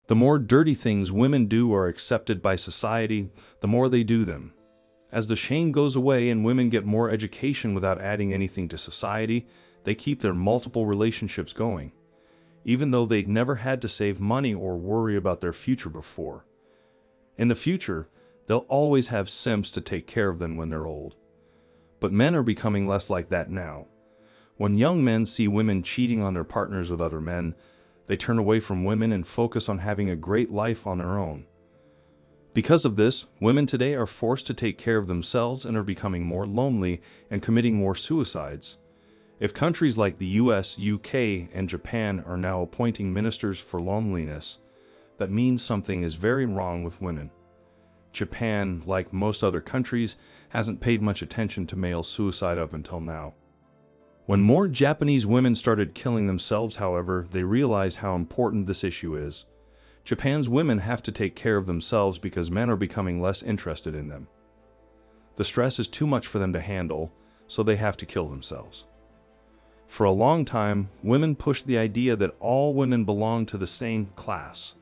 The more dirty things women do are accepted by society, the more they do them. As the shame goes away and women get more education without adding anything to society, they keep their multiple relationships going, even though they'd never had to save money or worry about their future before. In the future, they'll always have simps to take care of them when they're old. But men are becoming less like that now. When young men see women cheating on their partners with other men, they turn away from women and focus on having a great life on their own. Because of this, women today are forced to take care of themselves and are becoming more lonely and committing more suicides. If countries like the US, UK, and Japan are now appointing ministers for loneliness, that means something is very wrong with women. Japan, like most other countries, hasn't paid much attention to male suicide up until now. When more Japanese women started killing themselves, however, they realized how important this issue is. Japan's women have to take care of themselves because men are becoming less interested in them. The stress is too much for them to handle, so they have to kill themselves. For a long time, women pushed the idea that all women belong to the same class.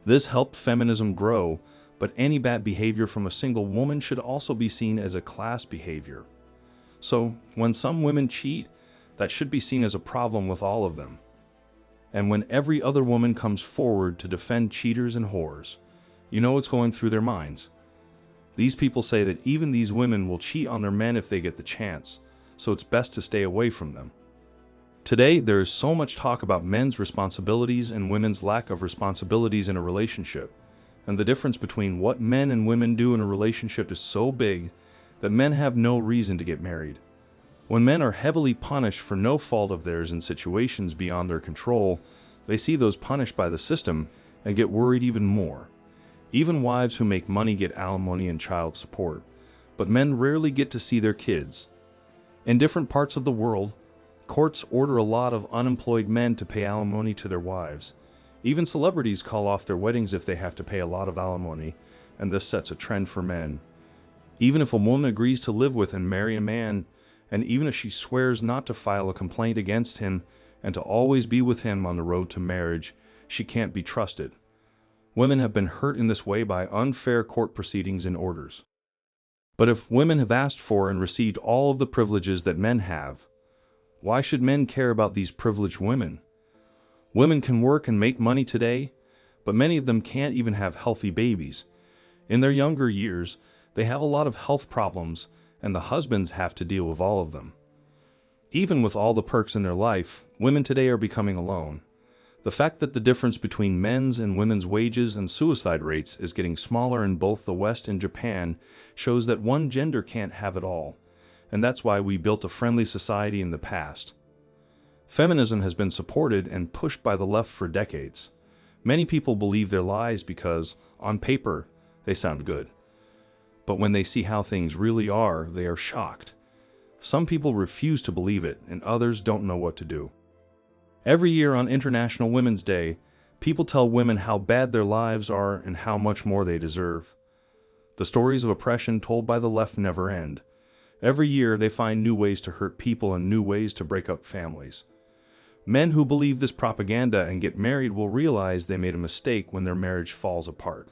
This helped feminism grow, but any bad behavior from a single woman should also be seen as a class behavior. So, when some women cheat, that should be seen as a problem with all of them. And when every other woman comes forward to defend cheaters and whores, you know what's going through their minds. These people say that even these women will cheat on their men if they get the chance, so it's best to stay away from them. Today, there is so much talk about men's responsibilities and women's lack of responsibilities in a relationship, and the difference between what men and women do in a relationship is so big that men have no reason to get married. When men are heavily punished for no fault of theirs in situations beyond their control, they see those punished by the system and get worried even more. Even wives who make money get alimony and child support, but men rarely get to see their kids. In different parts of the world, courts order a lot of unemployed men to pay alimony to their wives. Even celebrities call off their weddings if they have to pay a lot of alimony, and this sets a trend for men. Even if a woman agrees to live with and marry a man, and even if she swears not to file a complaint against him and to always be with him on the road to marriage, she can't be trusted. Women have been hurt in this way by unfair court proceedings and orders. But if women have asked for and received all of the privileges that men have, why should men care about these privileged women? Women can work and make money today, but many of them can't even have healthy babies. In their younger years, they have a lot of health problems, and the husbands have to deal with all of them. Even with all the perks in their life, women today are becoming alone. The fact that the difference between men's and women's wages and suicide rates is getting smaller in both the West and Japan shows that one gender can't have it all, and that's why we built a friendly society in the past. Feminism has been supported and pushed by the left for decades. Many people believe their lies because, on paper, they sound good. But when they see how things really are, they are shocked. Some people refuse to believe it, and others don't know what to do. Every year on International Women's Day, people tell women how bad their lives are and how much more they deserve. The stories of oppression told by the left never end. Every year they find new ways to hurt people and new ways to break up families. Men who believe this propaganda and get married will realize they made a mistake when their marriage falls apart.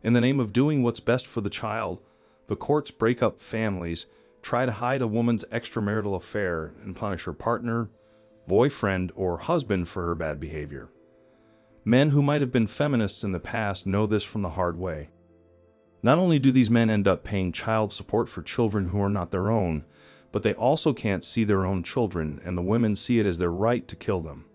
In the name of doing what's best for the child, the courts break up families, try to hide a woman's extramarital affair, and punish her partner, boyfriend, or husband for her bad behavior. Men who might have been feminists in the past know this from the hard way. Not only do these men end up paying child support for children who are not their own, but they also can't see their own children, and the women see it as their right to kill them.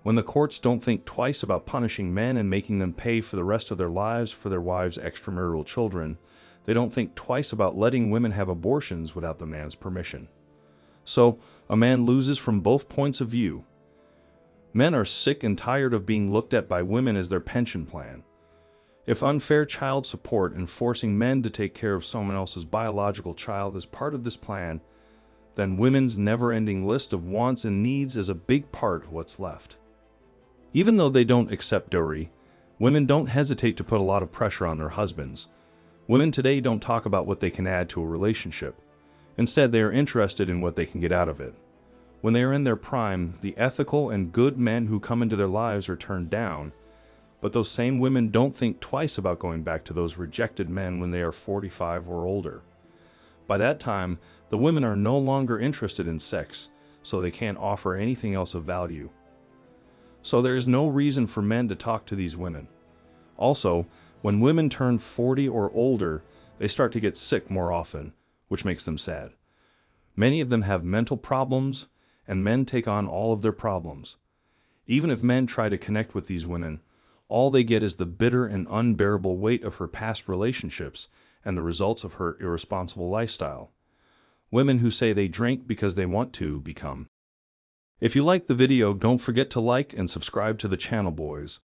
When the courts don't think twice about punishing men and making them pay for the rest of their lives for their wives' extramarital children, they don't think twice about letting women have abortions without the man's permission. So, a man loses from both points of view. Men are sick and tired of being looked at by women as their pension plan. If unfair child support and forcing men to take care of someone else's biological child is part of this plan, then women's never-ending list of wants and needs is a big part of what's left. Even though they don't accept dowry, women don't hesitate to put a lot of pressure on their husbands. Women today don't talk about what they can add to a relationship. Instead, they are interested in what they can get out of it. When they are in their prime, the ethical and good men who come into their lives are turned down, But those same women don't think twice about going back to those rejected men when they are 45 or older. By that time, the women are no longer interested in sex, so they can't offer anything else of value. So there is no reason for men to talk to these women. Also, when women turn 40 or older, they start to get sick more often, which makes them sad. Many of them have mental problems, and men take on all of their problems. Even if men try to connect with these women, all they get is the bitter and unbearable weight of her past relationships and the results of her irresponsible lifestyle. Women who say they drink because they want to become. If you liked the video, don't forget to like and subscribe to the channel, boys.